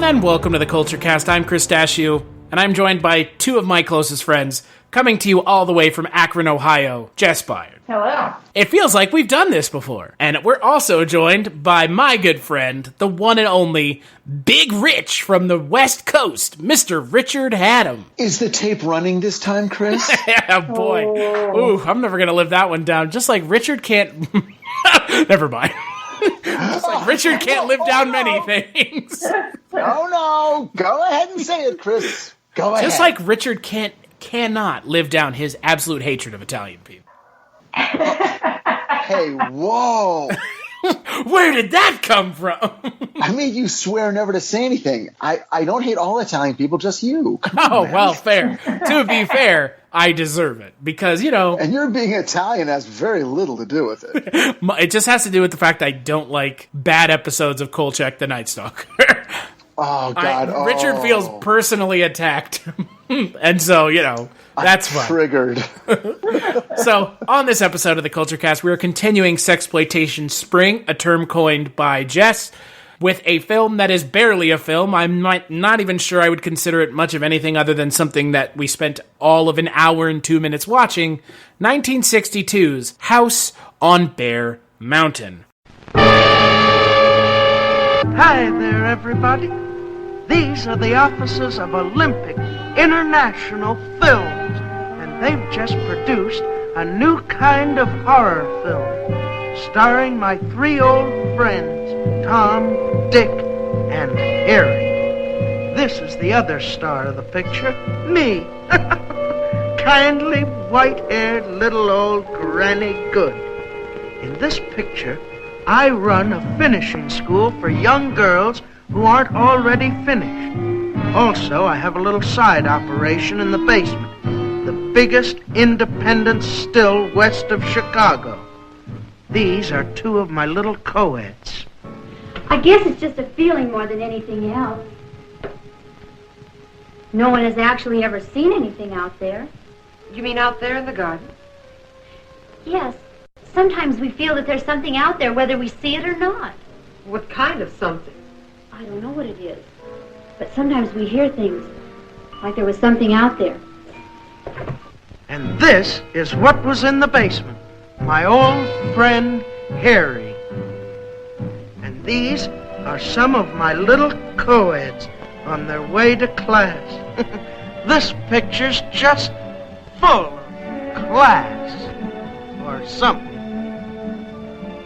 and welcome to the Culture Cast. I'm Chris Dashiu, and I'm joined by two of my closest friends, coming to you all the way from Akron, Ohio, Jess Byard. Hello. It feels like we've done this before. And we're also joined by my good friend, the one and only Big Rich from the West Coast, Mr. Richard Hatem. Is the tape running this time, Chris? Yeah, boy. Ooh, I'm never going to live that one down. Just like Richard can't... Never mind. Just like Richard can't live down many things. No. Go ahead and say it, Chris. Go ahead. Just like Richard cannot live down his absolute hatred of Italian people. Hey, whoa. Where did that come from? I made you swear never to say anything. I don't hate all Italian people, just you. Well, fair. To be fair, I deserve it. Because, you know... And your being Italian has very little to do with it. It just has to do with the fact I don't like bad episodes of Kolchak the Night Stalker. Oh, God. Richard feels personally attacked. And so, you know, that's fine. Triggered. So, on this episode of the Culture Cast, we are continuing Sexploitation Spring, a term coined by Jess, with a film that is barely a film. I'm not even sure I would consider it much of anything other than something that we spent all of an hour and 2 minutes watching, 1962's House on Bear Mountain. Hi there, everybody. These are the officers of Olympic International Films, and they've just produced a new kind of horror film, starring my three old friends, Tom, Dick, and Harry. This is the other star of the picture, me. Kindly white-haired little old Granny Good. In this picture, I run a finishing school for young girls who aren't already finished. Also, I have a little side operation in the basement, the biggest independent still west of Chicago. These are two of my little co-eds. I guess it's just a feeling more than anything else. No one has actually ever seen anything out there. You mean out there in the garden? Yes. Sometimes we feel that there's something out there, whether we see it or not. What kind of something? I don't know what it is. But sometimes we hear things, like there was something out there. And this is what was in the basement. My old friend, Harry. And these are some of my little co-eds on their way to class. This picture's just full of class, or something.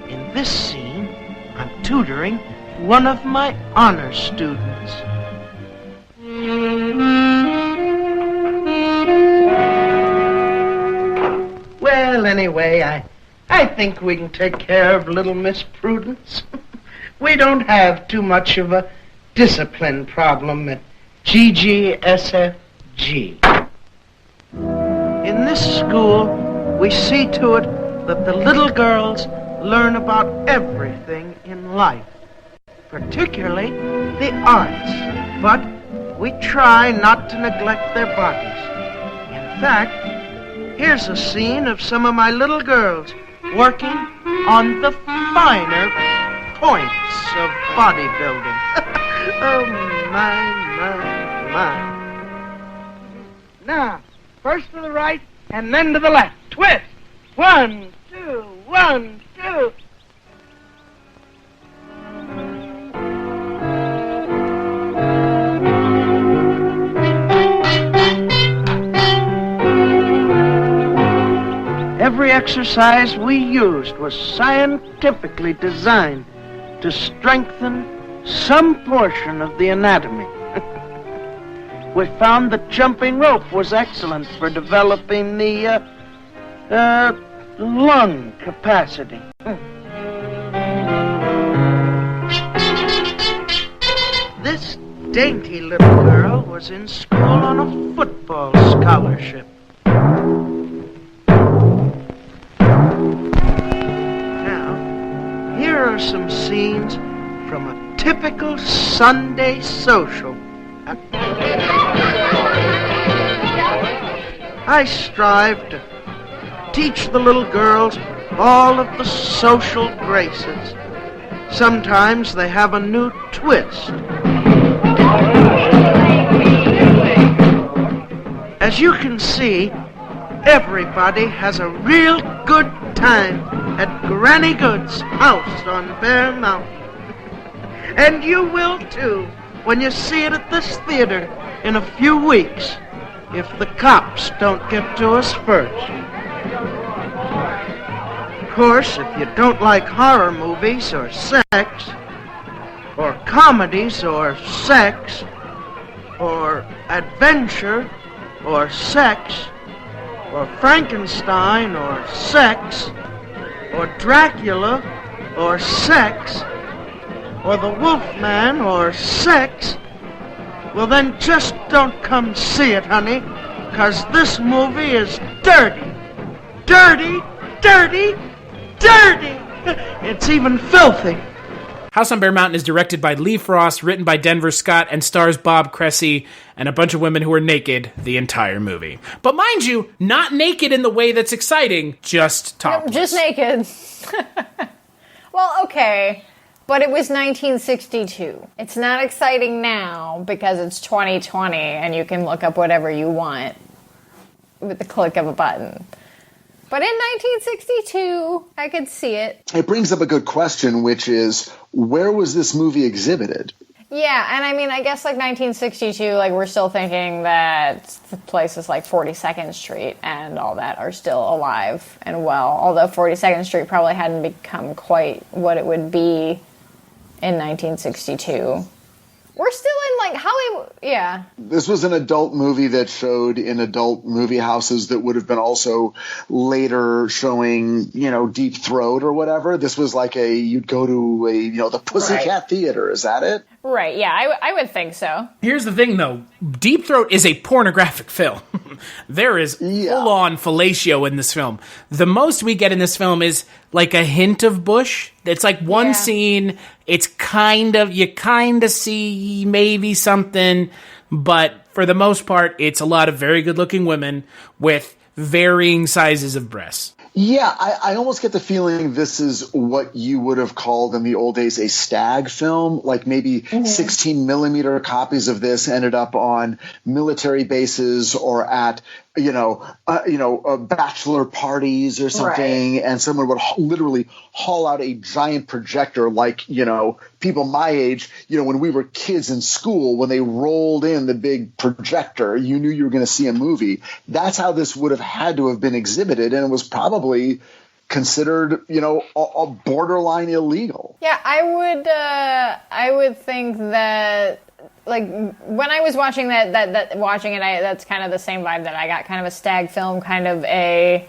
In this scene, I'm tutoring one of my honor students. Well, anyway, I think we can take care of little Miss Prudence. We don't have too much of a discipline problem at GGSFG. In this school, we see to it that the little girls learn about everything in life, particularly the arts, but we try not to neglect their bodies. In fact, here's a scene of some of my little girls working on the finer points of bodybuilding. Oh, my. Now, first to the right and then to the left. Twist. 1, 2, 1, 2. Every exercise we used was scientifically designed to strengthen some portion of the anatomy. We found that jumping rope was excellent for developing the lung capacity. This dainty little girl was in school on a football scholarship. Now, here are some scenes from a typical Sunday social. I strive to teach the little girls all of the social graces. Sometimes they have a new twist. As you can see, everybody has a real good time at Granny Good's house on Bear Mountain. And you will too when you see it at this theater in a few weeks, if the cops don't get to us first. Of course, if you don't like horror movies or sex, or comedies or sex, or adventure or sex, or Frankenstein or sex, or Dracula or sex, or the Wolfman or sex, well then just don't come see it, honey, 'cause this movie is dirty. Dirty, dirty, dirty! It's even filthy. House on Bear Mountain is directed by Lee Frost, written by Denver Scott, and stars Bob Cresse and a bunch of women who are naked the entire movie. But mind you, not naked in the way that's exciting, just topless. Just naked. Well, okay, but it was 1962. It's not exciting now because it's 2020 and you can look up whatever you want with the click of a button. But in 1962, I could see it. It brings up a good question, which is, where was this movie exhibited? Yeah, and I mean, I guess like 1962, like we're still thinking that the places like 42nd Street and all that are still alive and well, although 42nd Street probably hadn't become quite what it would be in 1962. We're still in, like, Hollywood, yeah. This was an adult movie that showed in adult movie houses that would have been also later showing, Deep Throat or whatever. This was like you'd go to the Pussycat Theater. Is that it? Right, yeah, I would think so. Here's the thing, though. Deep Throat is a pornographic film. There is full-on fellatio in this film. The most we get in this film is like a hint of bush. It's like one scene. It's you kind of see maybe something, but for the most part, it's a lot of very good-looking women with varying sizes of breasts. Yeah, I almost get the feeling this is what you would have called in the old days a stag film. Like maybe 16 millimeter copies of this ended up on military bases or at bachelor parties or something, right. And someone would literally haul out a giant projector like, people my age, when we were kids in school, when they rolled in the big projector, you knew you were going to see a movie. That's how this would have had to have been exhibited, and it was probably considered, a borderline illegal. Yeah, I would think that, like, when I was watching that's kind of the same vibe that I got, kind of a stag film, kind of a,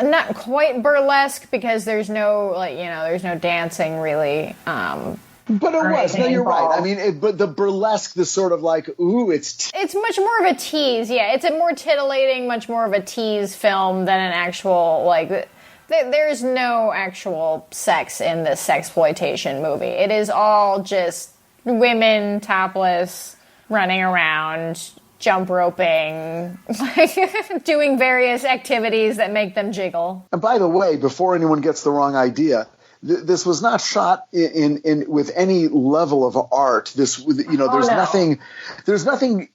not quite burlesque because there's no, there's no dancing really. But it was. No, you're right. I mean, but the burlesque, the sort of like, ooh, it's much more of a tease. Yeah, it's a more titillating, much more of a tease film than an actual, like, there's no actual sex in this sexploitation movie. It is all just women topless, running around, jump roping, like doing various activities that make them jiggle. And by the way, before anyone gets the wrong idea, this was not shot in with any level of art. There's nothing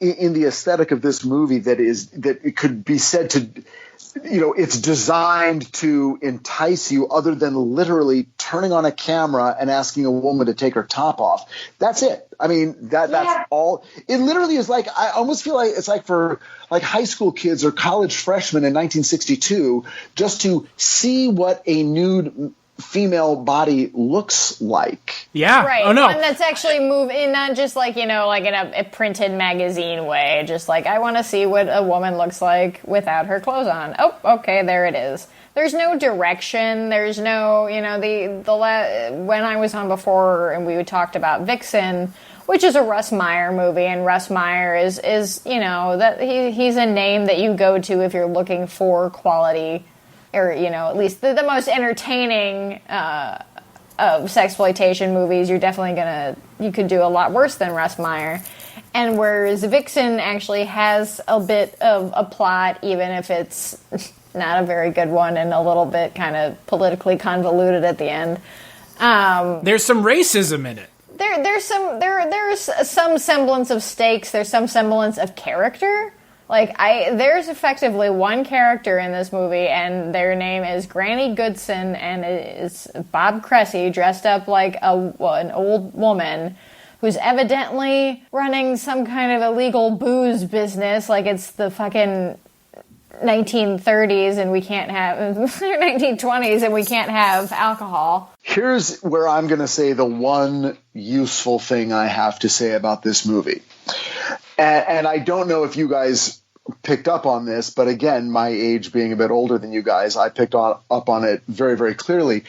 in the aesthetic of this movie that it could be said to, it's designed to entice you, other than literally turning on a camera and asking a woman to take her top off. That's it. I mean, that's all. It literally is like, I almost feel like it's like for like high school kids or college freshmen in 1962, just to see what a nude female body looks like. Yeah. Right. Oh, no. One that's actually moving, not just like, like in a printed magazine way. Just like, I want to see what a woman looks like without her clothes on. Oh, okay, there it is. There's no direction. There's no, when I was on before and we talked about Vixen, which is a Russ Meyer movie, and Russ Meyer is that he's a name that you go to if you're looking for quality, or, at least the most entertaining of sexploitation movies. You're definitely you could do a lot worse than Russ Meyer. And whereas Vixen actually has a bit of a plot, even if it's not a very good one and a little bit kind of politically convoluted at the end. There's some racism in it. There there's some semblance of stakes. There's some semblance of character. There's effectively one character in this movie, and their name is Granny Goodson, and it's Bob Cresse dressed up like an old woman who's evidently running some kind of illegal booze business, like it's the fucking 1930s and we can't have 1920s and we can't have alcohol. Here's where I'm going to say the one useful thing I have to say about this movie. And I don't know if you guys picked up on this, but again, my age being a bit older than you guys, I picked up on it very, very clearly.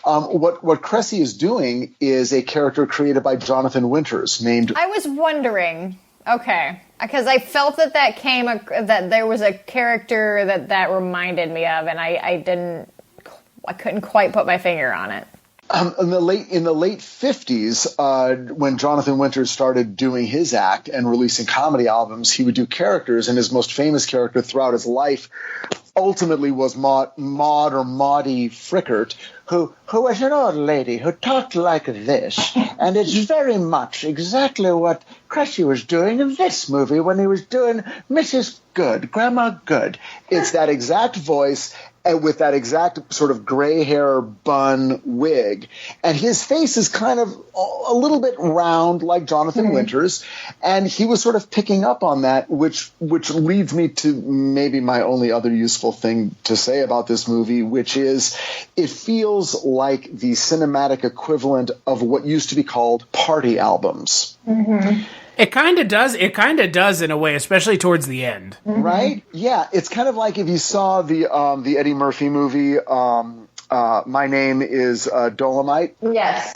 What Cressy is doing is a character created by Jonathan Winters named... I was wondering, okay, because I felt that that there was a character that reminded me of, and I couldn't quite put my finger on it. In the late 50s, when Jonathan Winters started doing his act and releasing comedy albums, he would do characters, and his most famous character throughout his life ultimately was Maud or Maudie Frickert, who was an old lady who talked like this, and it's very much exactly what Cressy was doing in this movie when he was doing Mrs. Good, Grandma Good. It's that exact voice and with that exact sort of gray hair bun wig. And his face is kind of a little bit round like Jonathan Winters. And he was sort of picking up on that, which leads me to maybe my only other useful thing to say about this movie, which is it feels like the cinematic equivalent of what used to be called party albums. Mm-hmm. It kind of does. It kind of does in a way, especially towards the end. Mm-hmm. Right? Yeah. It's kind of like if you saw the Eddie Murphy movie, My Name is Dolomite. Yes.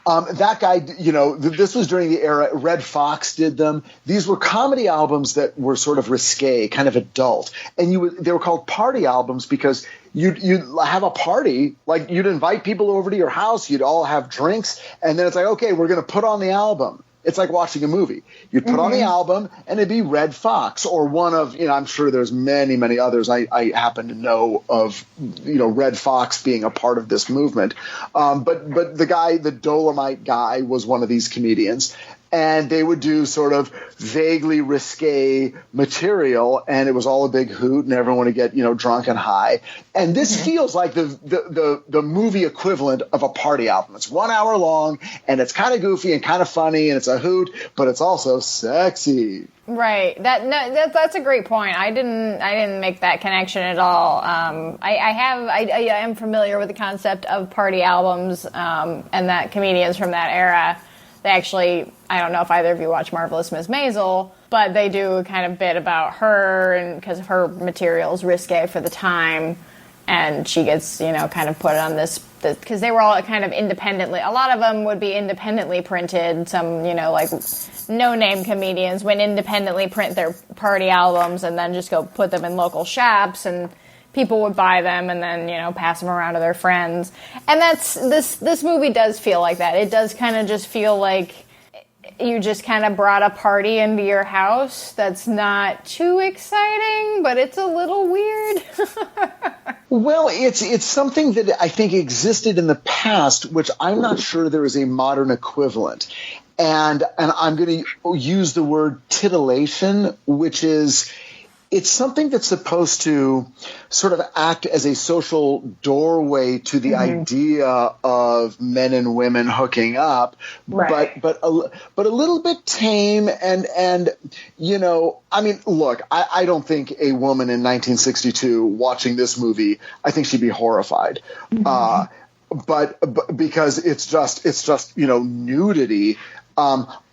That guy, this was during the era, Red Fox did them. These were comedy albums that were sort of risque, kind of adult. And they were called party albums because you'd have a party, like you'd invite people over to your house, you'd all have drinks, and then it's like, okay, we're going to put on the album. It's like watching a movie. You'd put on the album, and it'd be Red Fox or one of, I'm sure there's many, many others. I happen to know of, Red Fox being a part of this movement. But the Dolomite guy was one of these comedians. And they would do sort of vaguely risque material, and it was all a big hoot, and everyone would get drunk and high. And this feels like the movie equivalent of a party album. It's 1 hour long, and it's kind of goofy and kind of funny, and it's a hoot, but it's also sexy. Right. That's a great point. I didn't make that connection at all. I am familiar with the concept of party albums, and that comedians from that era. They actually, I don't know if either of you watch Marvelous Miss Maisel, but they do a kind of bit about her, and because of her material's risque for the time, and she gets, kind of put on this, because they were all kind of independently, a lot of them would be independently printed, some, like no-name comedians would independently print their party albums and then just go put them in local shops, and people would buy them and then, pass them around to their friends. And this movie does feel like that. It does kind of just feel like you just kind of brought a party into your house that's not too exciting, but it's a little weird. Well, it's something that I think existed in the past, which I'm not sure there is a modern equivalent. And I'm going to use the word titillation, which is... It's something that's supposed to sort of act as a social doorway to the idea of men and women hooking up, right. but a little bit tame and look, I don't think a woman in 1962 watching this movie, I think she'd be horrified. But because it's just nudity.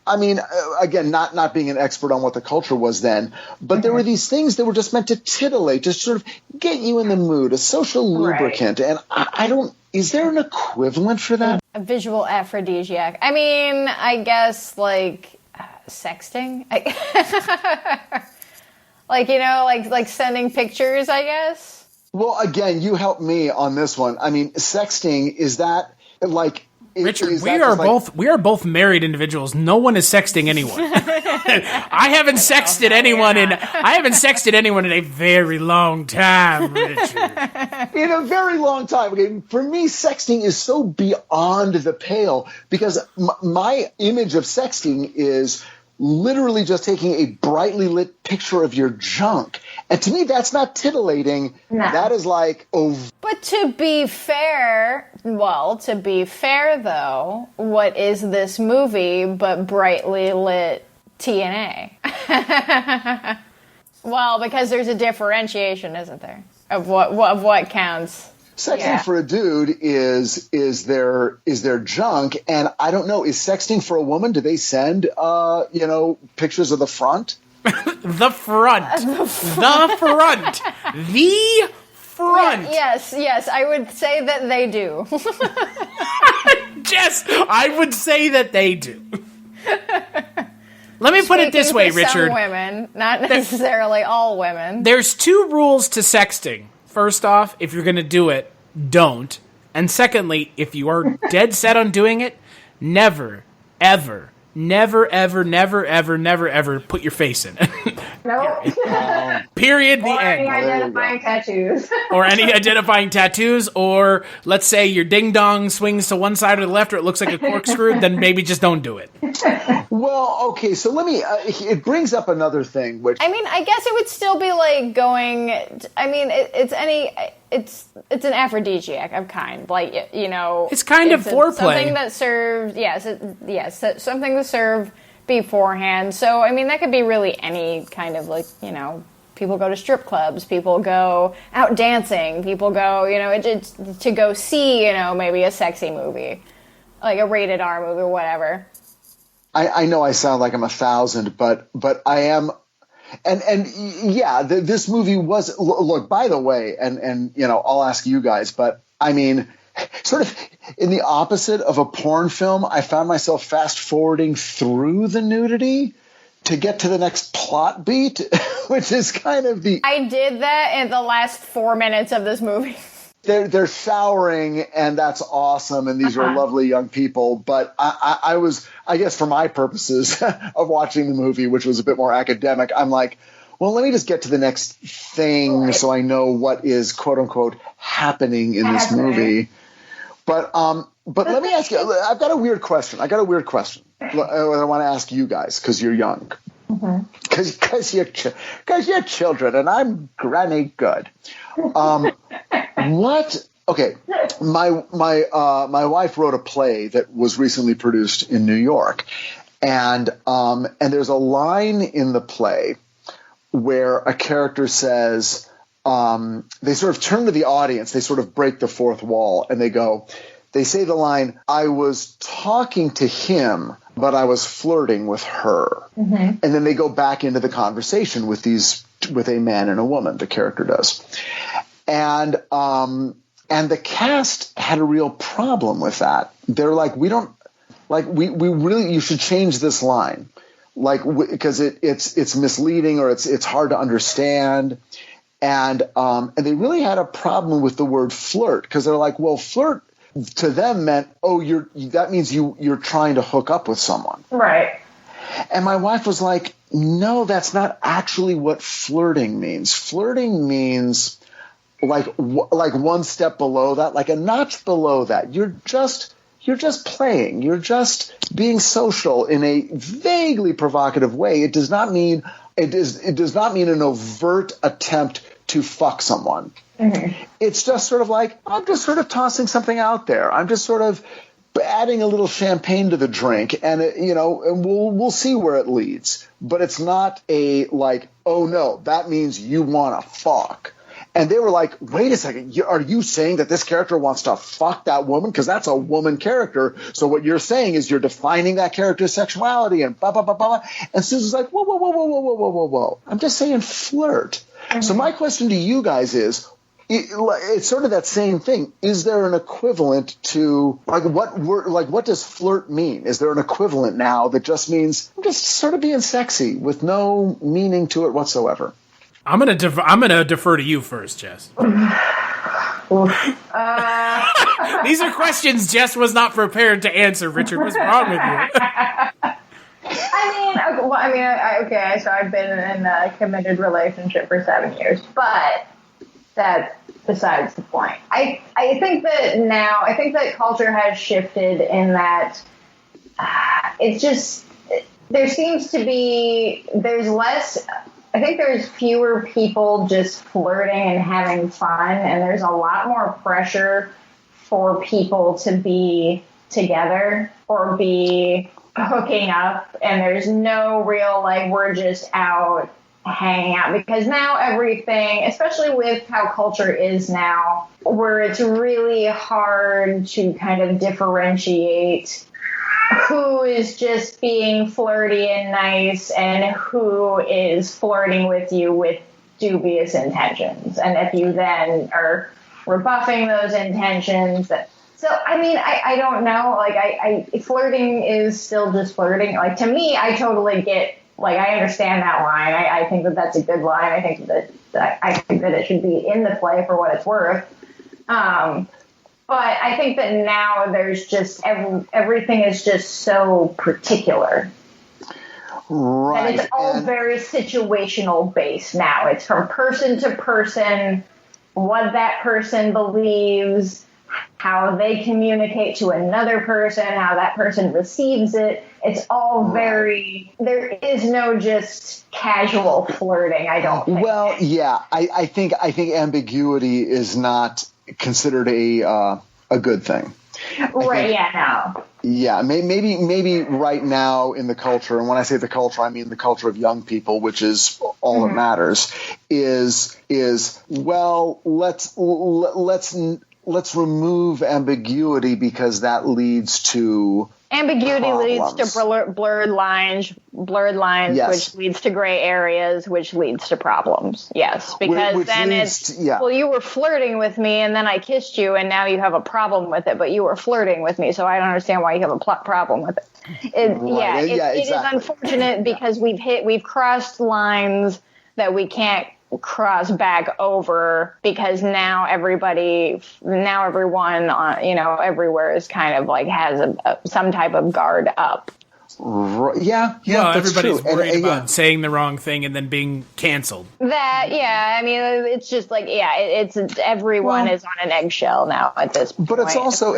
Again, not being an expert on what the culture was then, but there were these things that were just meant to titillate, to sort of get you in the mood, a social lubricant. And I don't, is there an equivalent for that? A visual aphrodisiac. I mean, I guess like sexting. like sending pictures, I guess. Well, again, you helped me on this one. I mean, sexting, is that like Richard, we are both married individuals. No one is sexting anyone. I haven't sexted anyone in a very long time, Richard. In a very long time. Okay, for me, sexting is so beyond the pale because my image of sexting is literally just taking a brightly lit picture of your junk. And to me, that's not titillating. No. That is like, But to be fair, though, what is this movie but brightly lit TNA? Well, because there's a differentiation, isn't there, of what counts. Sexting for a dude is their junk, and I don't know. Is sexting for a woman? Do they send pictures of the front? The front. Yes, I would say that they do. Jess, I would say that they do. Let me put it this way, Richard. Some women, not necessarily all women. There's 2 rules to sexting. First off, if you're going to do it, don't. And secondly, if you are dead set on doing it, never, ever put your face in it. Nope. Period. The or end. Any identifying tattoos. Or any identifying tattoos, or let's say your ding dong swings to one side or the left, or it looks like a corkscrew, then maybe just don't do it. Well, okay, so let me, it brings up another thing, which... I mean, I guess it would still be like going, it's an aphrodisiac of kind, like, It's kind of foreplay. Something that serves, something to serve beforehand. So, I mean, that could be really any kind of, like, people go to strip clubs, people go out dancing, people go, to go see, maybe a sexy movie, like a rated R movie or whatever. I know I sound like I'm 1,000, but I am, and yeah, this movie was, look, by the way, and I'll ask you guys, but I mean, sort of in the opposite of a porn film, I found myself fast forwarding through the nudity to get to the next plot beat, which is kind of the... I did that in the last 4 minutes of this movie. They're showering, and that's awesome, and these are lovely young people. But I was, I guess for my purposes of watching the movie, which was a bit more academic, I'm like, well, let me just get to the next thing so I know what is, quote-unquote, happening in this movie. But let me ask you, I've got a weird question. I want to ask you guys, because you're young. Because you're children, and I'm granny good. What? Okay, my wife wrote a play that was recently produced in New York, and there's a line in the play where a character says, they sort of turn to the audience, they sort of break the fourth wall, and they say the line, "I was talking to him, but I was flirting with her." And then they go back into the conversation with a man and a woman, the character does. And the cast had a real problem with that. They're like, we really, you should change this line. Like, because it's misleading, or it's hard to understand. And they really had a problem with the word flirt, because they're like, well, flirt to them meant, that means you're trying to hook up with someone. Right. And my wife was like, no, that's not actually what flirting means. Flirting means like one step below that, like a notch below that. You're just playing. You're just being social in a vaguely provocative way. It does not mean an overt attempt to fuck someone. It's just sort of like, I'm just sort of tossing something out there. I'm just sort of adding a little champagne to the drink, and and we'll see where it leads. But it's not a like, oh no, that means you want to fuck. And they were like, wait a second, are you saying that this character wants to fuck that woman? Because that's a woman character. So what you're saying is you're defining that character's sexuality and blah, blah, blah, blah. And Susan's like, whoa, whoa, whoa, whoa, whoa, whoa, whoa, whoa. I'm just saying flirt. So my question to you guys is, it's sort of that same thing. Is there an equivalent to, what does flirt mean? Is there an equivalent now that just means I'm just sort of being sexy with no meaning to it whatsoever? I'm gonna defer to you first, Jess. I These are questions Jess was not prepared to answer. Richard, what's wrong with you? So I've been in a committed relationship for 7 years, but that's besides the point. I think that culture has shifted in that it's just, there's fewer people just flirting and having fun, and there's a lot more pressure for people to be together or be hooking up, and there's no real, we're just out hanging out, because now everything, especially with how culture is now, where it's really hard to kind of differentiate who is just being flirty and nice and who is flirting with you with dubious intentions. And if you then are rebuffing those intentions, I don't know. Flirting is still just flirting. To me, I totally get, I understand that line. I think that that's a good line. I think that it should be in the play for what it's worth. But I think that now there's just everything is just so particular. Right. And it's all very situational based now. It's from person to person, what that person believes, how they communicate to another person, how that person receives it. It's all very, there is no just casual flirting, I don't think. Well, yeah, I think ambiguity is not considered a good thing. Right, no. Yeah, maybe right now in the culture, and when I say the culture, I mean the culture of young people, which is all that matters, is let's remove ambiguity, because that leads to leads to blurred lines, yes. Which leads to gray areas, which leads to problems. Yes, because which then well, you were flirting with me, and then I kissed you, and now you have a problem with it. But you were flirting with me, so I don't understand why you have a problem with it. It is unfortunate because we've crossed lines that we can't cross back over, because now everyone everywhere is kind of has some type of guard up. Yeah, well, that's everybody's true. worried about saying the wrong thing and then being canceled. It's just everyone is on an eggshell now at this point. But it's also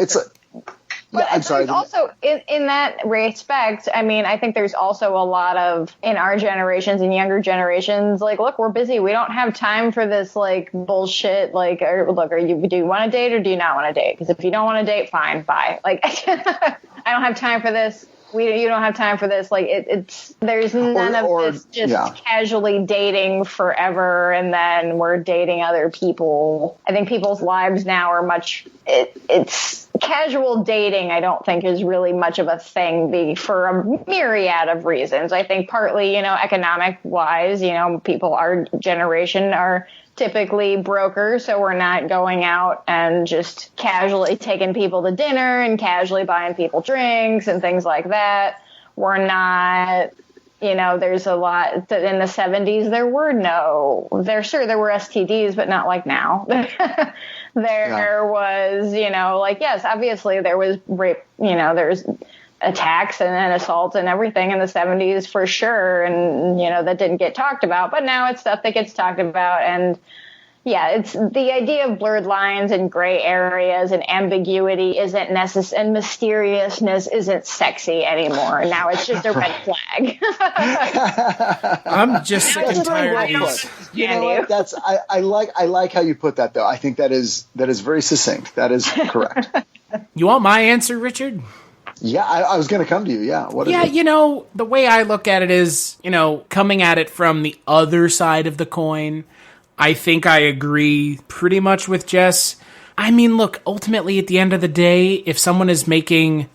I'm sorry. Also, in that respect, I think there's also a lot of, in our generations and younger generations, look, we're busy. We don't have time for this, bullshit. Do you want to date or do you not want to date? Because if you don't want to date, fine, bye. I don't have time for this. You don't have time for this. There's none of this just casually dating forever, and then we're dating other people. I think people's lives now are it's casual dating. I don't think is really much of a thing for a myriad of reasons. I think partly, economic wise, people our generation are typically brokers, so we're not going out and just casually taking people to dinner and casually buying people drinks and things like that. We're not, there's a lot in the 70s. There were there were STDs, but not like now. There was, yes, obviously there was rape, there's attacks and assault and everything in the 70s for sure. And, that didn't get talked about, but now it's stuff that gets talked about. And it's the idea of blurred lines and gray areas and ambiguity isn't necessary, and mysteriousness isn't sexy anymore. Now it's just a red flag. I'm just sick and tired of these. You know what? I like how you put that, though. I think that is very succinct. That is correct. You want my answer, Richard? Yeah, I was going to come to you. Yeah. What is it? The way I look at it is, coming at it from the other side of the coin, I think I agree pretty much with Jess. Look, ultimately at the end of the day, if someone is making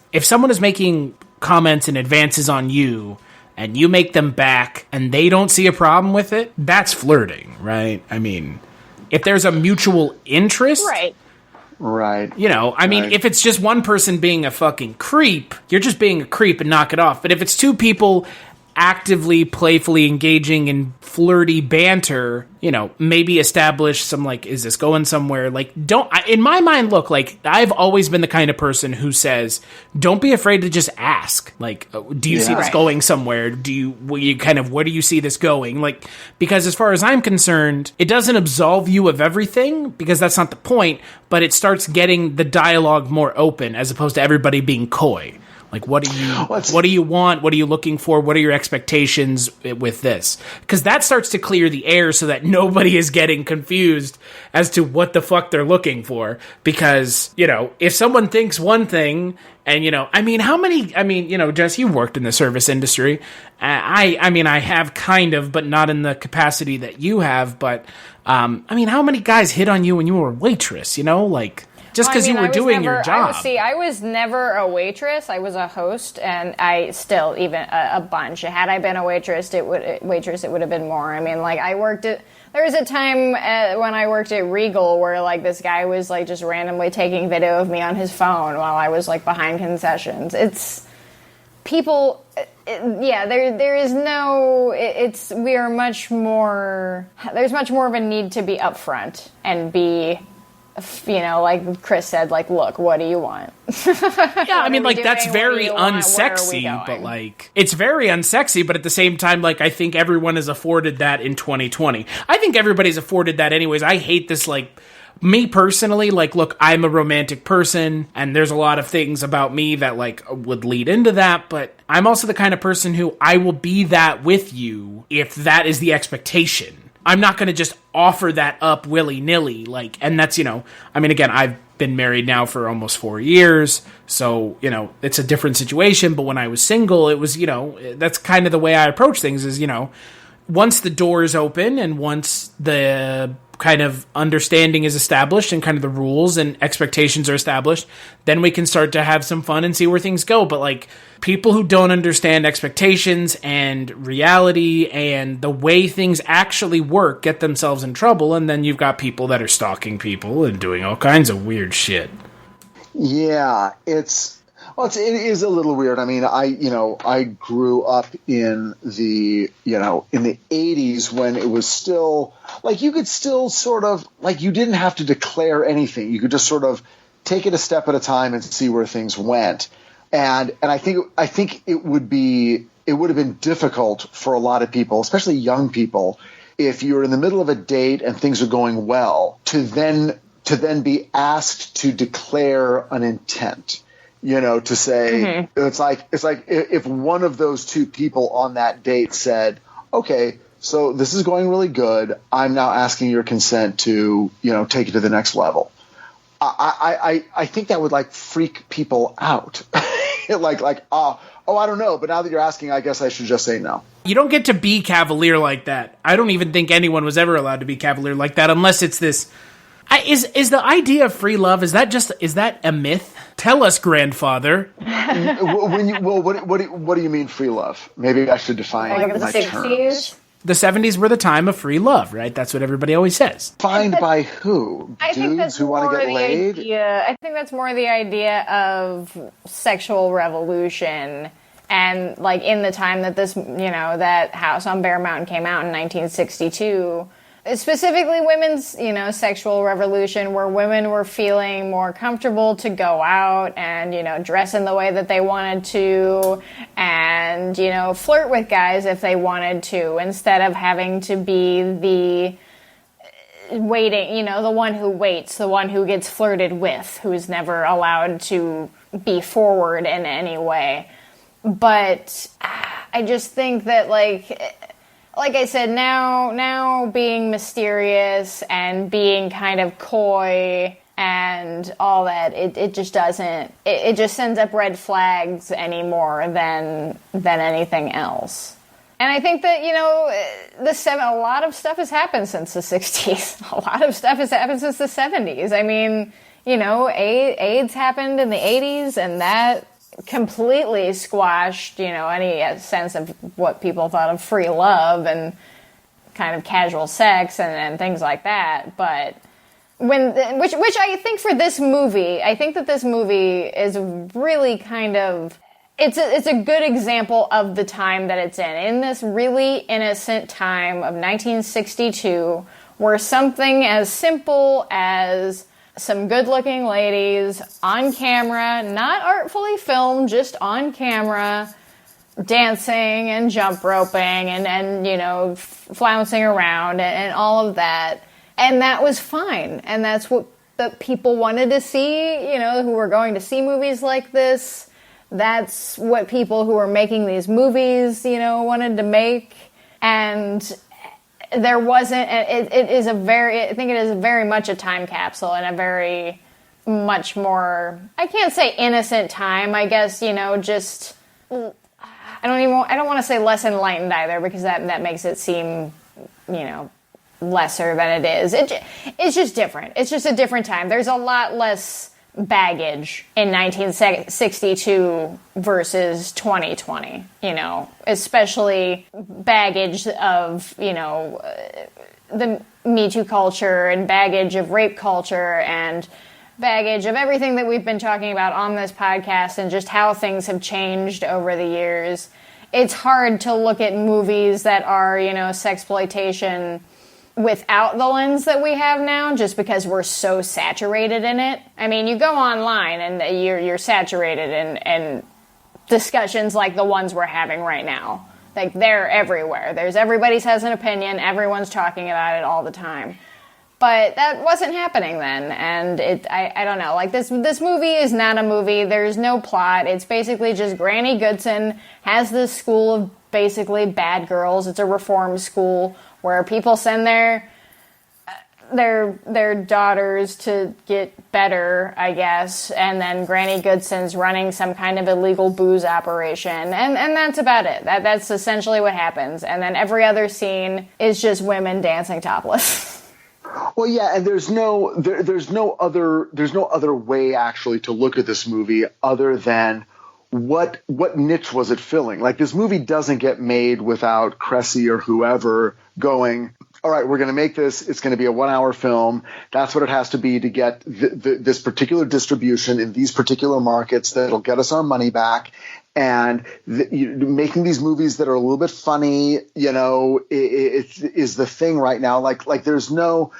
comments and advances on you and you make them back and they don't see a problem with it, that's flirting, right? If there's a mutual interest, right. Right. If it's just one person being a fucking creep, you're just being a creep and knock it off. But if it's two people actively, playfully engaging in flirty banter, you know, maybe establish some, like, is this going somewhere? Like, in my mind, look, like, I've always been the kind of person who says, don't be afraid to just ask. Like, do you see this going somewhere? Where do you see this going? Like, because as far as I'm concerned, it doesn't absolve you of everything, because that's not the point, but it starts getting the dialogue more open as opposed to everybody being coy. Like, what do you want? What are you looking for? What are your expectations with this? Because that starts to clear the air so that nobody is getting confused as to what the fuck they're looking for. Because, you know, if someone thinks one thing, and, you know, Jess, you've worked in the service industry. I have kind of, but not in the capacity that you have. But, how many guys hit on you when you were a waitress, you know? Like, just because you were doing your job. I was never a waitress. I was a host, and I still even a bunch. Had I been a waitress, it would have been more. I mean, like, there was a time when I worked at Regal where, like, this guy was, like, just randomly taking video of me on his phone while I was, like, behind concessions. It's people. There is no. We are much more. There's much more of a need to be upfront and be. You know, like Chris said, like, look, what do you want? Yeah, I mean, like, that's very unsexy, but, like, it's very unsexy, but at the same time, like, I think everyone is afforded that in 2020. I think everybody's afforded that anyways. I hate this, like, me personally, like, look, I'm a romantic person, and there's a lot of things about me that, like, would lead into that, but I'm also the kind of person who I will be that with you if that is the expectation. I'm not going to just offer that up willy-nilly, like, and that's, you know, I mean, again, I've been married now for almost 4 years, so, you know, it's a different situation, but when I was single, it was, you know, that's kind of the way I approach things is, you know, once the door is open and once the kind of understanding is established and kind of the rules and expectations are established, then we can start to have some fun and see where things go. But, like, people who don't understand expectations and reality and the way things actually work get themselves in trouble, and then you've got people that are stalking people and doing all kinds of weird shit. Yeah, it is a little weird. I mean, I grew up in the 80s when it was still, like, you could still sort of, like, you didn't have to declare anything. You could just sort of take it a step at a time and see where things went. And I think it would have been difficult for a lot of people, especially young people, if you're in the middle of a date and things are going well, to then be asked to declare an intent. You know, to say, it's like if one of those two people on that date said, okay, so this is going really good, I'm now asking your consent to, you know, take it to the next level. I think that would, like, freak people out. I don't know, but now that you're asking, I guess I should just say no. You don't get to be cavalier like that. I don't even think anyone was ever allowed to be cavalier like that unless it's this. Is the idea of free love, is that a myth? Tell us, grandfather. What do you mean free love? Maybe I should define my terms. The 70s were the time of free love, right? That's what everybody always says. Defined by who? Dudes who want to get laid? I think that's more the idea of sexual revolution. And, like, in the time that this, you know, that House on Bear Mountain came out in 1962, specifically women's, you know, sexual revolution, where women were feeling more comfortable to go out and, you know, dress in the way that they wanted to and, you know, flirt with guys if they wanted to, instead of having to be the waiting, you know, the one who waits, the one who gets flirted with, who's never allowed to be forward in any way. But I just think that, like I said, now being mysterious and being kind of coy and all that, it just doesn't, it just sends up red flags anymore than anything else. And I think that, you know, a lot of stuff has happened since the 60s. A lot of stuff has happened since the 70s. I mean, you know, AIDS happened in the 80s, and that completely squashed, you know, any sense of what people thought of free love and kind of casual sex and things like that. But which I think for this movie, I think that this movie is really kind of, it's a good example of the time that it's in. In this really innocent time of 1962, where something as simple as some good-looking ladies on camera, not artfully filmed, just on camera, dancing and jump roping and you know, flouncing around and all of that. And that was fine. And that's what the people wanted to see, you know, who were going to see movies like this. That's what people who were making these movies, you know, wanted to make. And there wasn't, I think it is very much a time capsule and a very much more, I can't say innocent time, I guess, you know, just, I don't want to say less enlightened either, because that makes it seem, you know, lesser than it is. It's just different. It's just a different time. There's a lot less baggage in 1962 versus 2020, you know, especially baggage of, you know, the Me Too culture and baggage of rape culture and baggage of everything that we've been talking about on this podcast and just how things have changed over the years. It's hard to look at movies that are, you know, sexploitation without the lens that we have now, just because we're so saturated in it. I mean, you go online and you're saturated in discussions like the ones we're having right now. Like, they're everywhere. Everybody has an opinion. Everyone's talking about it all the time. But that wasn't happening then, and I don't know. Like, this movie is not a movie. There's no plot. It's basically just Granny Goodson has this school of basically bad girls. It's a reform school where people send their daughters to get better, I guess, and then Granny Goodson's running some kind of illegal booze operation, and that's about it. That's essentially what happens. And then every other scene is just women dancing topless. Well, yeah, and there's no other way actually to look at this movie other than what niche was it filling? Like, this movie doesn't get made without Cressy or whoever going, all right, we're going to make this. It's going to be a 1-hour film. That's what it has to be to get this particular distribution in these particular markets that'll get us our money back. And making these movies that are a little bit funny, you know, it is the thing right now. Like there's no,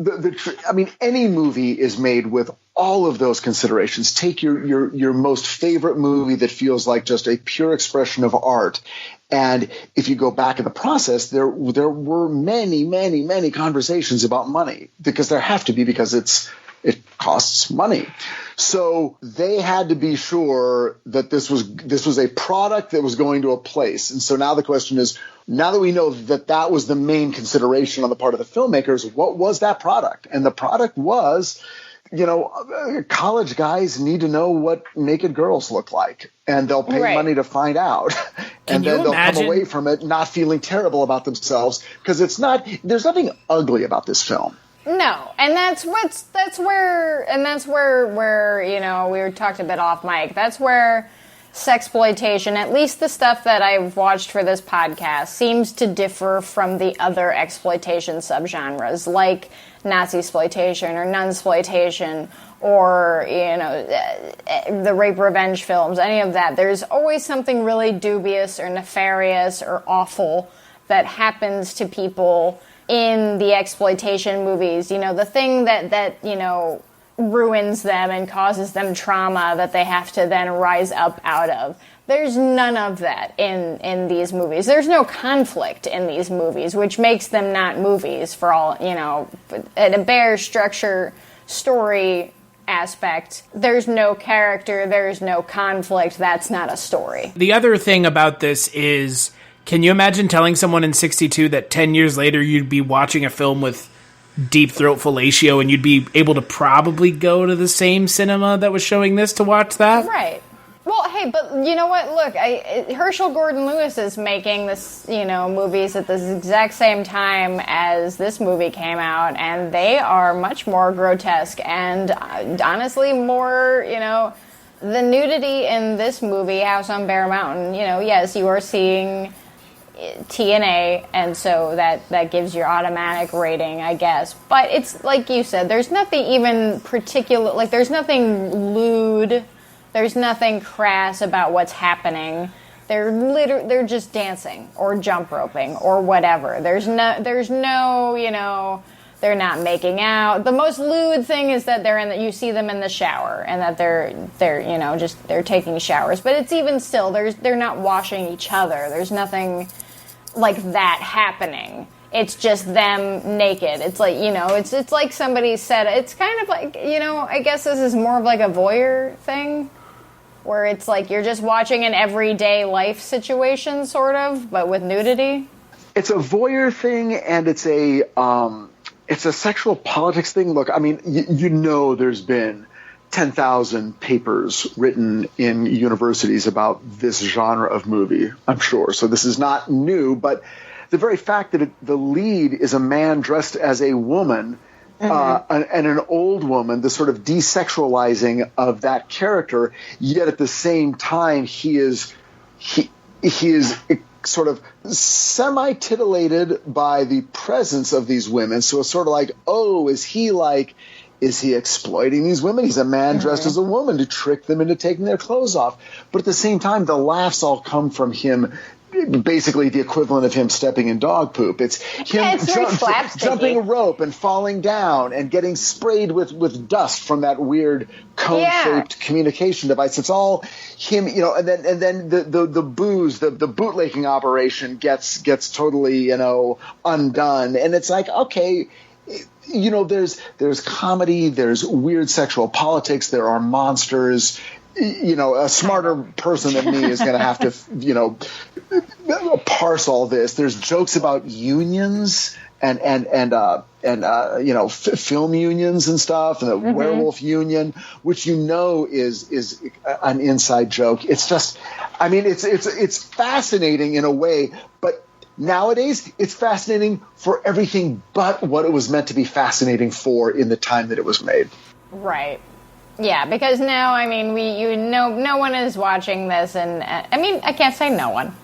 I mean, any movie is made with all of those considerations. Take your most favorite movie that feels like just a pure expression of art. And if you go back in the process, there were many conversations about money, because there have to be, because it costs money. So they had to be sure that this was a product that was going to a place. And so now the question is, now that we know that was the main consideration on the part of the filmmakers, what was that product? And the product was, you know, college guys need to know what naked girls look like, and they'll pay money to find out. And then they'll come away from it not feeling terrible about themselves, because there's nothing ugly about this film. No, and that's where you know, we talked a bit off mic. That's where sexploitation, at least the stuff that I've watched for this podcast, seems to differ from the other exploitation subgenres, like Nazi-sploitation or nunsploitation, or, you know, the rape revenge films, any of that. There's always something really dubious or nefarious or awful that happens to people in the exploitation movies. You know, the thing that you know, ruins them and causes them trauma that they have to then rise up out of. There's none of that in these movies. There's no conflict in these movies, which makes them not movies for all, you know, at a bare structure story aspect. There's no character, there's no conflict, that's not a story. The other thing about this is, can you imagine telling someone in 62 that 10 years later you'd be watching a film with deep throat fellatio and you'd be able to probably go to the same cinema that was showing this to watch that? Right. Well, hey, but you know what? Look, Herschel Gordon Lewis is making this, you know, movies at the exact same time as this movie came out, and they are much more grotesque and honestly more, you know, the nudity in this movie, House on Bear Mountain, you know, yes, you are seeing TNA, and so that gives your automatic rating, I guess. But it's like you said, there's nothing even particular, like there's nothing lewd There's nothing crass about what's happening. They're just dancing or jump roping or whatever. There's no, you know, they're not making out. The most lewd thing is that you see them in the shower and that they're you know, just they're taking showers. But it's even still they're not washing each other. There's nothing like that happening. It's just them naked. It's like, you know, it's like somebody said, it's kind of like, you know, I guess this is more of like a voyeur thing, where it's like you're just watching an everyday life situation, sort of, but with nudity. It's a voyeur thing, and it's a sexual politics thing. Look, I mean, you know, there's been 10,000 papers written in universities about this genre of movie, I'm sure. So this is not new, but the very fact that the lead is a man dressed as a woman, and an old woman, the sort of desexualizing of that character, yet at the same time he is sort of semi-titillated by the presence of these women. So it's sort of like, oh, is he exploiting these women? He's a man dressed as a woman to trick them into taking their clothes off. But at the same time, the laughs all come from him, basically the equivalent of him stepping in dog poop. It's him jumping a rope and falling down and getting sprayed with dust from that weird cone-shaped communication device. It's all him, you know, and then the booze, the bootlegging operation gets totally, you know, undone. And it's like, okay, you know, there's comedy, there's weird sexual politics, there are monsters. You know, a smarter person than me is going to have to, you know, parse all this. There's jokes about unions and you know, film unions and stuff, and the werewolf union, which you know is an inside joke. It's just, I mean, it's fascinating in a way, but nowadays it's fascinating for everything but what it was meant to be fascinating for in the time that it was made. Right. Yeah, because now, I mean, no one is watching this, and I mean, I can't say no one,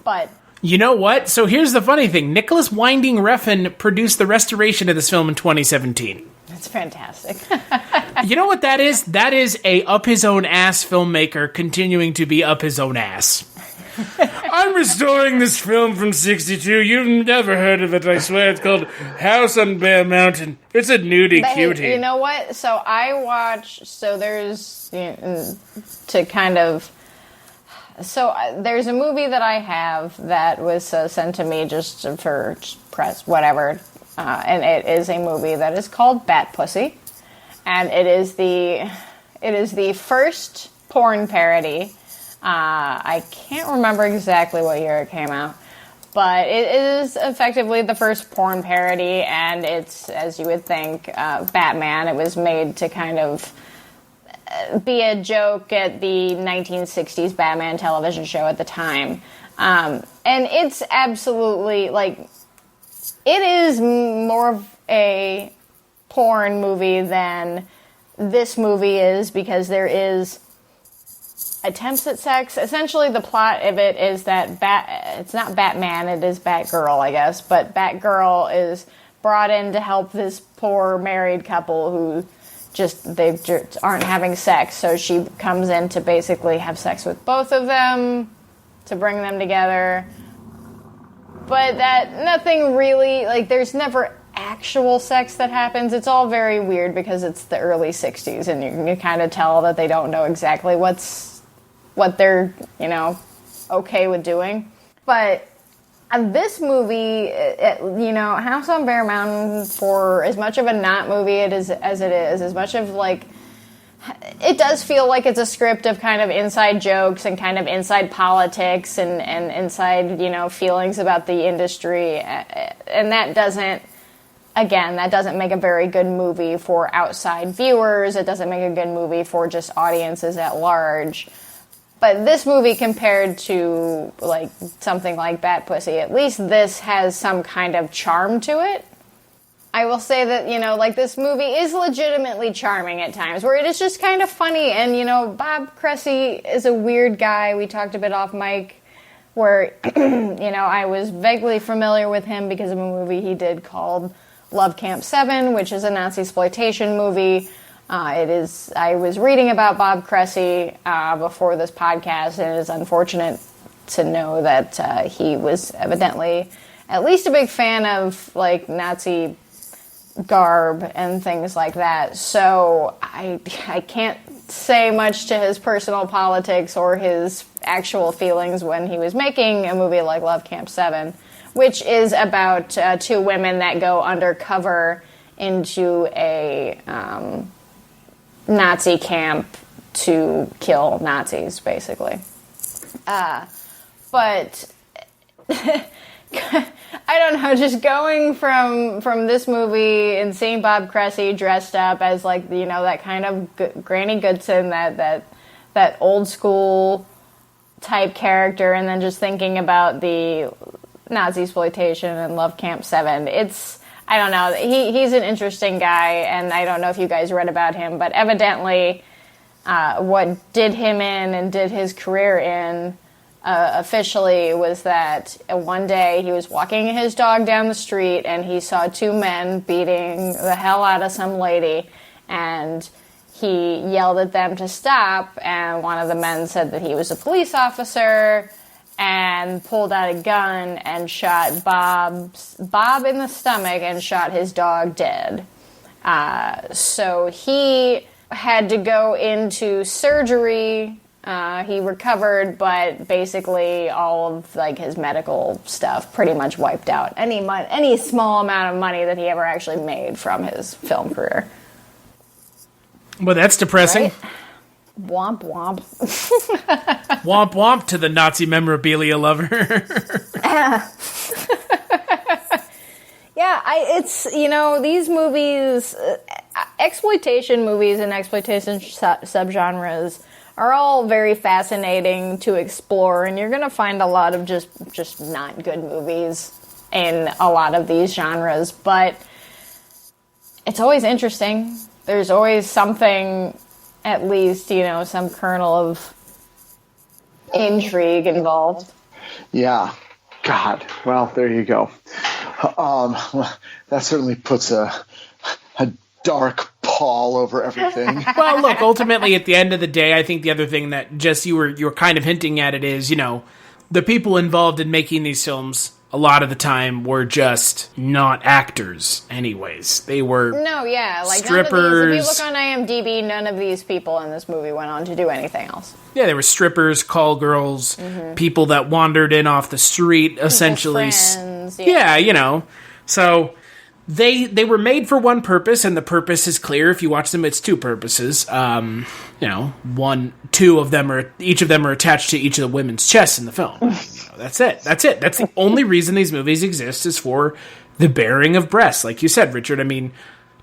but... You know what? So here's the funny thing. Nicholas Winding Refn produced the restoration of this film in 2017. That's fantastic. You know what that is? That is a up-his-own-ass filmmaker continuing to be up his own ass. I'm restoring this film from 1962. You've never heard of it, I swear. It's called House on Bear Mountain. It's a nudie cutie. You know what? So I watch. So there's to kind of. So there's a movie that I have that was sent to me just for press, whatever, and it is a movie that is called Bat Pussy, and it is the first porn parody. I can't remember exactly what year it came out, but it is effectively the first porn parody, and it's, as you would think, Batman. It was made to kind of be a joke at the 1960s Batman television show at the time. And it's absolutely, like, it is more of a porn movie than this movie is, because there is attempts at sex. Essentially, the plot of it is that it's not Batman, it is Batgirl, I guess, but Batgirl is brought in to help this poor married couple who they just aren't having sex, so she comes in to basically have sex with both of them, to bring them together. But nothing really, like, there's never actual sex that happens. It's all very weird because it's the early 60s, and you can kind of tell that they don't know exactly what they're, you know, okay with doing. But this movie, you know, House on Bear Mountain, for as much of a not movie as it is, as much of, like, it does feel like it's a script of kind of inside jokes and kind of inside politics and inside, you know, feelings about the industry. And that doesn't make a very good movie for outside viewers. It doesn't make a good movie for just audiences at large. But this movie, compared to, like, something like Bat Pussy, at least this has some kind of charm to it. I will say that, you know, like, this movie is legitimately charming at times, where it is just kind of funny. And, you know, Bob Cresse is a weird guy. We talked a bit off mic, where, you know, I was vaguely familiar with him because of a movie he did called Love Camp 7, which is a Nazi exploitation movie. It is. I was reading about Bob Cresse before this podcast, and it is unfortunate to know that he was evidently at least a big fan of like Nazi garb and things like that. So I can't say much to his personal politics or his actual feelings when he was making a movie like Love Camp 7, which is about two women that go undercover into a Nazi camp to kill Nazis, basically. But I don't know, just going from this movie and seeing Bob Cresse dressed up as like, you know, that kind of Granny Goodson, that old school type character, and then just thinking about the Nazi exploitation and Love Camp 7, it's, I don't know, he's an interesting guy, and I don't know if you guys read about him, but evidently what did him in and did his career in officially was that one day he was walking his dog down the street and he saw two men beating the hell out of some lady, and he yelled at them to stop, and one of the men said that he was a police officer and pulled out a gun and shot Bob in the stomach and shot his dog dead. So he had to go into surgery. He recovered, but basically all of like his medical stuff pretty much wiped out any small amount of money that he ever actually made from his film career. Well, that's depressing. Right? Womp womp. Womp womp to the Nazi memorabilia lover. Yeah, it's, you know, these movies, exploitation movies and exploitation subgenres are all very fascinating to explore, and you're going to find a lot of just not good movies in a lot of these genres, but it's always interesting. There's always something, at least, you know, some kernel of intrigue involved. Yeah. God. Well, there you go. That certainly puts a dark pall over everything. Well, look, ultimately, at the end of the day, I think the other thing that, Jess, you were kind of hinting at it is, you know, the people involved in making these films a lot of the time were just not actors anyways. They were strippers. If you look on IMDb, none of these people in this movie went on to do anything else. Yeah, they were strippers, call girls, people that wandered in off the street, essentially. Friends, yeah, you know. So they were made for one purpose, and the purpose is clear. If you watch them, it's two purposes. You know, each of them are attached to each of the women's chests in the film. That's it. That's the only reason these movies exist, is for the bearing of breasts. Like you said, Richard, I mean,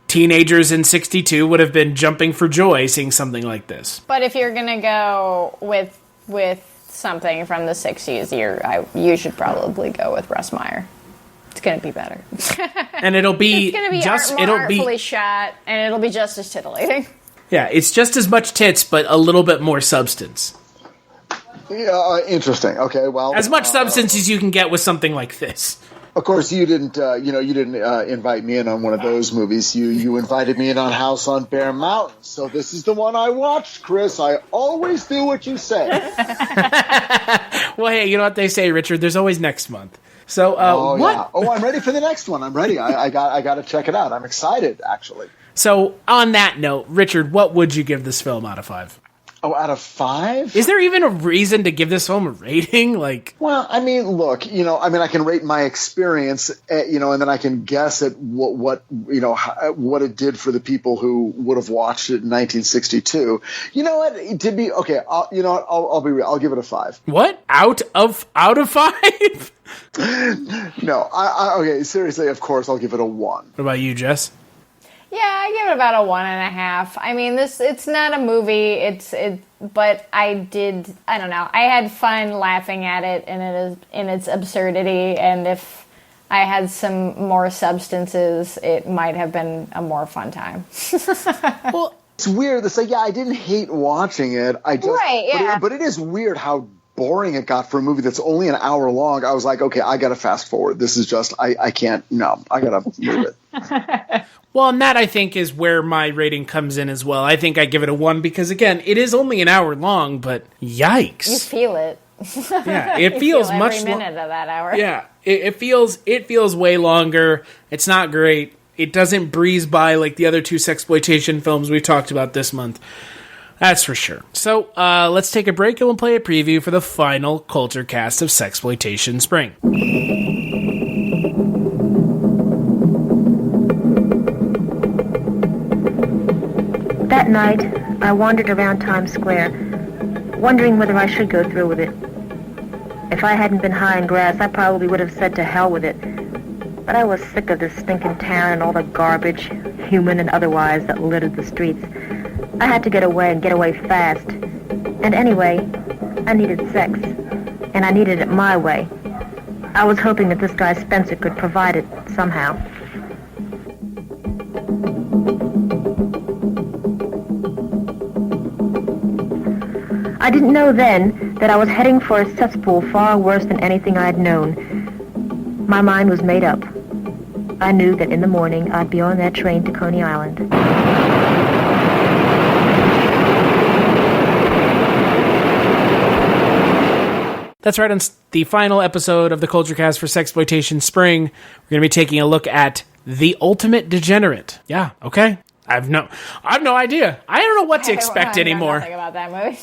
teenagers in 1962 would have been jumping for joy seeing something like this. But if you're going to go with something from the 60s, you should probably go with Russ Meyer. It's going to be better. And it'll be artfully shot, and it'll be just as titillating. Yeah, it's just as much tits, but a little bit more substance. Yeah, interesting. Okay, well, as much substance as you can get with something like this. Of course, you didn't invite me in on one of those movies. You invited me in on House on Bear Mountain. So this is the one I watched, Chris. I always do what you say. Well, hey, you know what they say, Richard? There's always next month. So, what? Yeah. Oh, I'm ready for the next one. I'm ready. I got to check it out. I'm excited, actually. So, on that note, Richard, what would you give this film out of 5? Oh, out of 5? Is there even a reason to give this film a rating? Well, I mean, look, I can rate my experience, and then I can guess at what it did for the people who would have watched it in 1962. You know what? It did be okay. I'll be real. I'll give it a 5. What? Out of 5? No. Okay. Seriously, of course, I'll give it a 1. What about you, Jess? Yeah, I give it about a 1.5. I mean, it's not a movie. But I don't know. I had fun laughing at it in its absurdity, and if I had some more substances, it might have been a more fun time. Well, it's weird. It's like, I didn't hate watching it. But it is weird how boring it got for a movie that's only an hour long, I was like, okay, I got to fast forward. This is just, I can't, no, I got to move it. Well, and that I think is where my rating comes in as well. I think I give it a 1 because, again, it is only an hour long, but yikes. You feel it. Yeah, it feels feel much every minute of that hour. Yeah, it feels way longer. It's not great. It doesn't breeze by like the other 2 sexploitation films we talked about this month. That's for sure. So let's take a break and we'll play a preview for the final Culture Cast of Sexploitation Spring. That night, I wandered around Times Square, wondering whether I should go through with it. If I hadn't been high in grass, I probably would have said to hell with it. But I was sick of this stinking town and all the garbage, human and otherwise, that littered the streets. I had to get away and get away fast. And anyway, I needed sex. And I needed it my way. I was hoping that this guy Spencer could provide it somehow. I didn't know then that I was heading for a cesspool far worse than anything I had known. My mind was made up. I knew that in the morning I'd be on that train to Coney Island. That's right, on the final episode of the Culture Cast for Sexploitation Spring, we're going to be taking a look at The Ultimate Degenerate. Yeah, okay. I've no idea. I don't know what to expect anymore. I know nothing about that movie.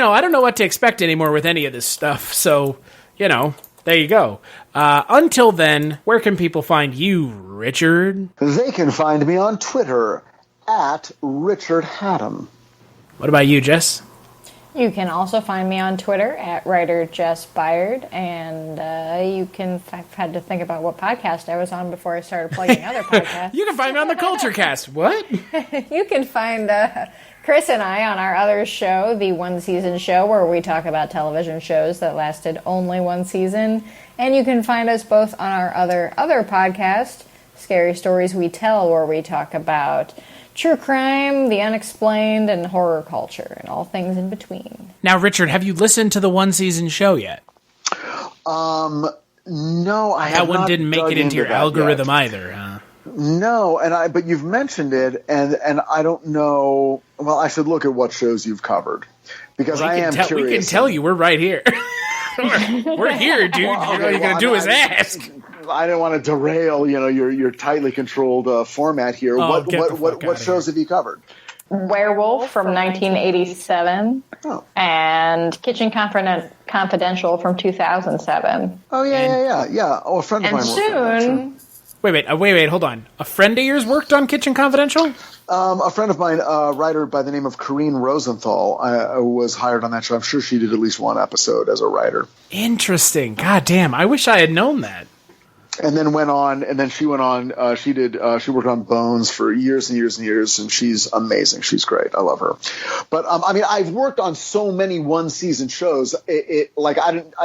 I don't know what to expect anymore with any of this stuff. So, there you go. Until then, where can people find you, Richard? They can find me on Twitter at Richard Hatem. What about you, Jess? You can also find me on Twitter at writer Jess Byard, and I've had to think about what podcast I was on before I started plugging other podcasts. You can find me on the Culture Cast. What? You can find Chris and I on our other show, the One Season Show, where we talk about television shows that lasted only one season. And you can find us both on our other podcast, Scary Stories We Tell, where we talk about true crime, the unexplained, and horror culture, and all things in between. Now, Richard, have you listened to the One Season Show yet? No, I have not. That one didn't make it into your algorithm yet either, huh? No, but you've mentioned it, and I don't know. Well, I should look at what shows you've covered because I am curious. We can tell you we're right here. We're here, dude. All you're going to do is ask. I didn't want to derail, your tightly controlled format here. What shows have you covered? Werewolf from 1987 and Kitchen Confidential from 2007. Oh, yeah. Oh, a friend of mine worked on that show. Wait, hold on. A friend of yours worked on Kitchen Confidential? A friend of mine, a writer by the name of Corrine Rosenthal, was hired on that show. I'm sure she did at least one episode as a writer. Interesting. God damn, I wish I had known that. And then she went on, she worked on Bones for years and years and years, and she's amazing. She's great. I love her. But, I've worked on so many one-season shows. I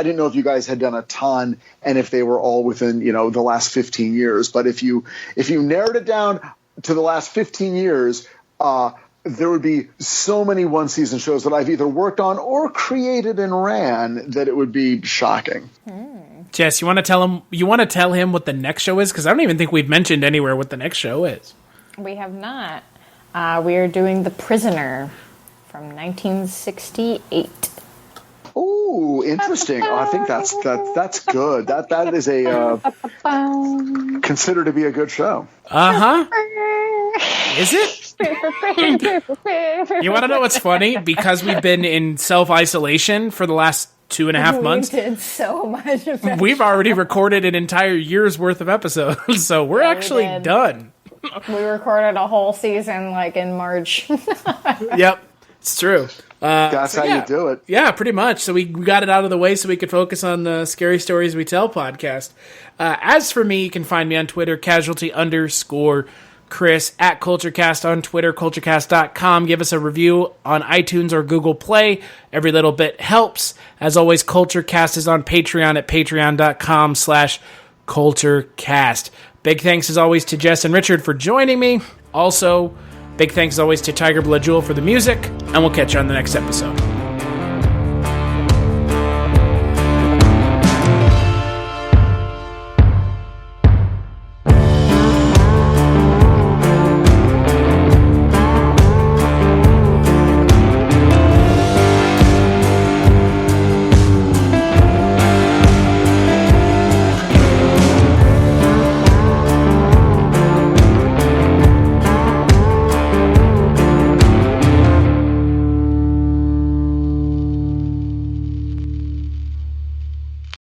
didn't know if you guys had done a ton and if they were all within, the last 15 years. But if you narrowed it down to the last 15 years, there would be so many one-season shows that I've either worked on or created and ran that it would be shocking. Jess, you want to tell him what the next show is? Because I don't even think we've mentioned anywhere what the next show is. We have not. We are doing The Prisoner from 1968. Ooh, interesting. Oh, I think that's good. That is a considered to be a good show. Is it? You want to know what's funny? Because we've been in self-isolation for the last 2.5 months. We did so much of it. We've already recorded an entire year's worth of episodes, so we're actually done. We recorded a whole season in March. Yep, it's true. That's how you do it. Yeah, pretty much. So we got it out of the way so we could focus on the Scary Stories We Tell podcast. As for me, you can find me on Twitter, casualty_Chris, at CultureCast on Twitter, culturecast.com. Give us a review on iTunes or Google Play. Every little bit helps. As always, CultureCast is on Patreon at patreon.com/CultureCast. Big thanks as always to Jess and Richard for joining me. Also, big thanks as always to Tiger Blood Jewel for the music, and we'll catch you on the next episode.